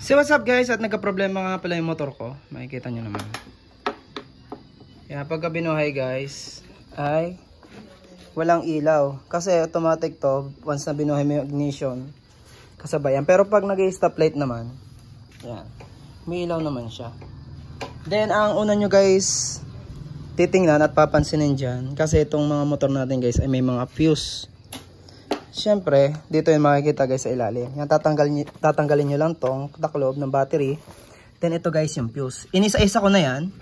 So what's up guys, at nagka-problema nga pala yung motor ko. Makikita nyo naman. Kaya pagka binuhay guys ay walang ilaw. Kasi automatic to, once na binuhay mo yung ignition, kasabayan. Pero pag nag-stop light naman, yan, may ilaw naman siya. Then ang una nyo guys titingnan at papansinin dyan, kasi itong mga motor natin guys ay may mga fuse. Siyempre, dito yung makikita guys sa ilalim. Yan, tatanggalin nyo lang tong taklob ng battery. Then ito guys yung fuse. Inisa-isa ko na yan.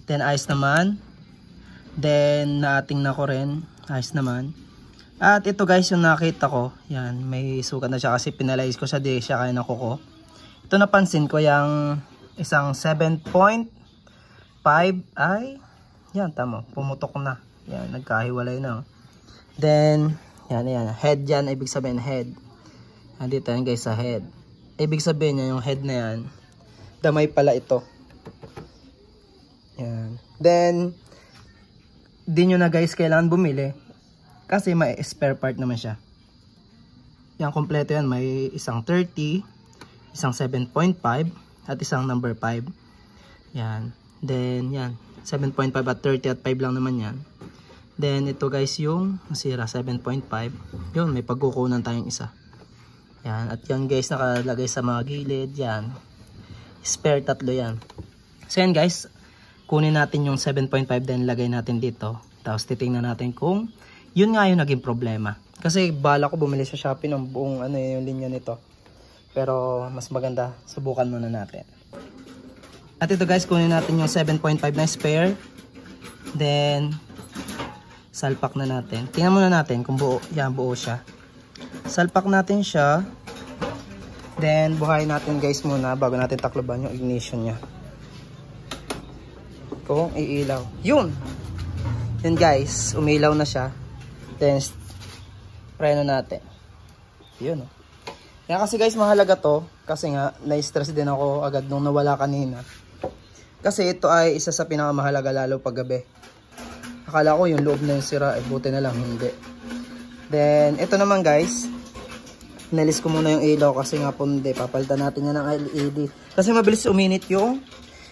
Then ayos naman. Then naating na ko rin. Ayos naman. At ito guys yung nakita ko. Yan, may sukat na siya kasi pinalize ko siya. Di siya kaya nakuko. Ito napansin ko yung isang 7.5 ay yan, tama. Pumutok na. Yan, nagkahiwalay na. Then yan, head yan, ibig sabihin head. Nandito yan guys sa head. Ibig sabihin niya yung head na yan, damay pala ito. Yan. Then, di nyo na guys kailangan bumili. Kasi may spare part naman siya. Yan, kompleto yan. May isang 30, isang 7.5, at isang number 5. Yan. Then, yan. 7.5 at 30 at 5 lang naman yan. Then ito guys yung nasira 7.5. Yun, may pagkukunan tayong isa. Yan, at yan guys nakalagay sa mga gilid yan. Spare tatlo yan. So yan guys, kunin natin yung 7.5 then lagay natin dito. Tapos titingnan natin kung yun nga yung naging problema. Kasi bala ko bumili sa Shopee ng buong yung linya nito. Pero mas maganda, subukan muna natin. At ito guys, kunin natin yung 7.5 na spare. Then salpak na natin. Tingnan muna natin kung buo. Yan, buo siya. Salpak natin siya. Then, buhayin natin guys muna bago natin takloban yung ignition niya. Kung iilaw. Yun! Yun guys, umilaw na siya. Then, preno natin. Yun o. Yan kasi guys, mahalaga to. Kasi nga, na-stress din ako agad nung nawala kanina. Kasi ito ay isa sa pinakamahalaga lalo pag gabi. Akala ko yung loob na yung sira, buti na lang hindi. Then, ito naman guys, nalis ko muna yung ilaw kasi nga po hindi. Papalitan natin yan ng LED. Kasi mabilis uminit yung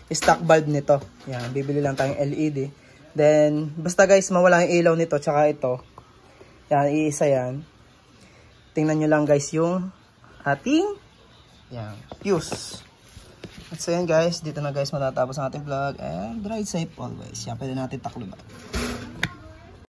stock bulb nito. Yan, bibili lang tayong LED. Then, basta guys, mawala yung ilaw nito, tsaka ito. Yan, iisa yan. Tingnan nyo lang guys yung ating fuse. So yan guys, dito na guys matatapos ang ating vlog. And ride safe always. Yan, pwede natin takloban.